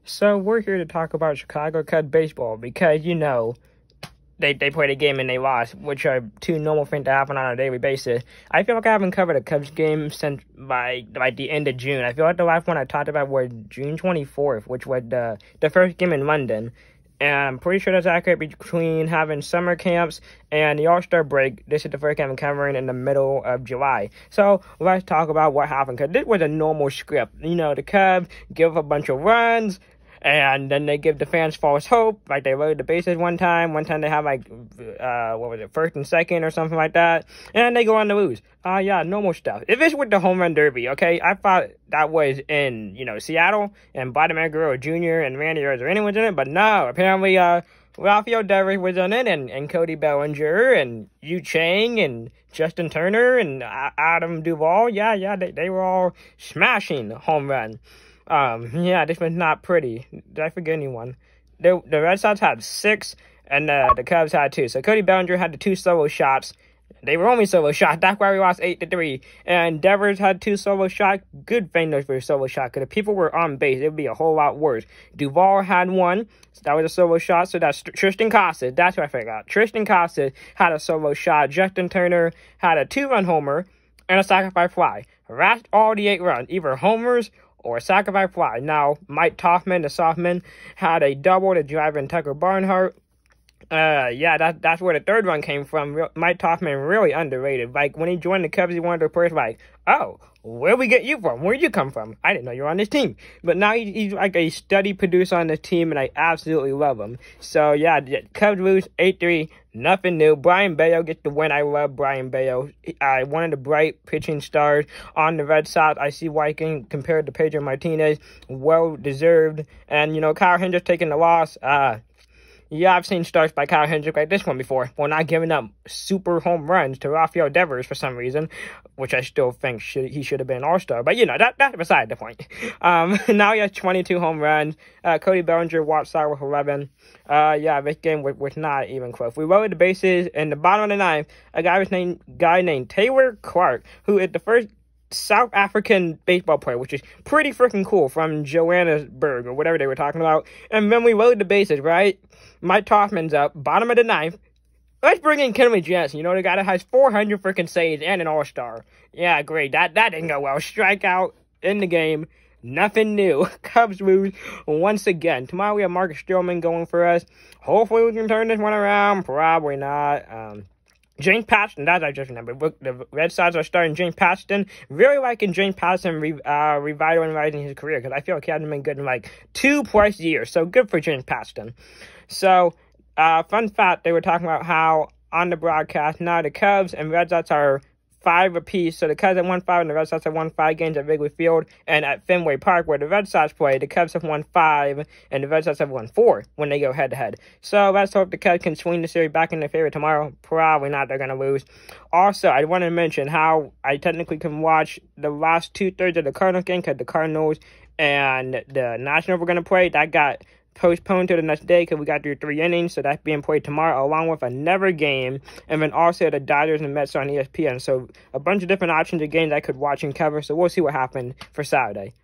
So we're here to talk about Chicago Cubs baseball because, they played a game and they lost, which are two normal things that happen on a daily basis. I feel like I haven't covered a Cubs game since by the end of June. I feel like the last one I talked about was June 24th, which was the first game in London. And I'm pretty sure that's accurate between having summer camps and the All-Star break. This is the first game I'm covering in the middle of July. So let's talk about what happened, because this was a normal script. The Cubs give a bunch of runs, and then they give the fans false hope. Like, they loaded the bases one time. One time they have, first and second or something like that. And they go on to lose. Yeah, normal stuff. If it's with the home run derby, okay? I thought that was in, Seattle, and Vladimir Guerrero Jr. and Randy Rose or anyone in it. But no, apparently, Rafael Devers was on it, and Cody Bellinger, and Yu Chang, and Justin Turner, and Adam Duvall. Yeah, they were all smashing home run. Yeah, this was not pretty. Did I forget anyone? The Red Sox had 6, and the Cubs had 2. So Cody Bellinger had the 2 solo shots. They were only solo shots. That's why we lost 8-3. And Devers had 2 solo shots. Good thing those were solo shots, because if people were on base, it would be a whole lot worse. Duvall had 1. So that was a solo shot. So that's Tristan Casas. That's what I forgot. Tristan Casas had a solo shot. Justin Turner had a 2-run homer and a sacrifice fly. That's all the 8 runs. Either homers or a sacrifice fly. Now, Mike Toffman, the softman, had a double to drive in Tucker Barnhart. Yeah, that's where the 3rd run came from. Mike Toffman really underrated. Like, when he joined the Cubs, he wanted to first, oh, where we get you from? Where'd you come from? I didn't know you were on this team. But now he's like a steady producer on this team, and I absolutely love him. So, yeah, the Cubs lose 8-3. Nothing new. Brian Bayo gets the win. I love Brian Bayo. One of the bright pitching stars on the Red Sox. I see why he can compare to Pedro Martinez. Well deserved. And, Kyle Hendricks taking the loss. Yeah, I've seen starts by Kyle Hendricks like this one before. Well, not giving up super home runs to Rafael Devers for some reason, which I still think he should have been an all-star. But, that's beside the point. Now he has 22 home runs. Cody Bellinger walked out with 11. Yeah, this game was not even close. We loaded the bases in the bottom of the 9th. A guy named Taylor Clark, who is the first South African baseball player, which is pretty freaking cool, from Johannesburg or whatever they were talking about. And then we load the bases, right? Mike Toffman's up, bottom of the 9th. Let's bring in Kenley Jansen, the guy that has 400 freaking saves and an all-star. Yeah, great. That didn't go well. Strikeout in the game. Nothing new. Cubs lose once again. Tomorrow we have Marcus Stroman going for us. Hopefully we can turn this one around. Probably not. James Paxton, that I just remembered. The Red Sox are starting James Paxton. Really liking James Paxton revitalizing his career, because I feel like he hasn't been good in 2+ years. So good for James Paxton. So, fun fact, they were talking about how on the broadcast now the Cubs and Red Sox are 5 apiece. So the Cubs have won 5 and the Red Sox have won 5 games at Wrigley Field, and at Fenway Park, where the Red Sox play, the Cubs have won 5 and the Red Sox have won 4 when they go head-to-head. So let's hope the Cubs can swing the series back in their favor tomorrow. Probably not. They're going to lose. Also, I want to mention how I technically can watch the last 2/3 of the Cardinals game, because the Cardinals and the Nationals were going to play. That got postponed to the next day because we got through 3 innings, so that's being played tomorrow, along with another game, and then also the Dodgers and Mets on ESPN. So a bunch of different options of games I could watch and cover, so we'll see what happens for Saturday.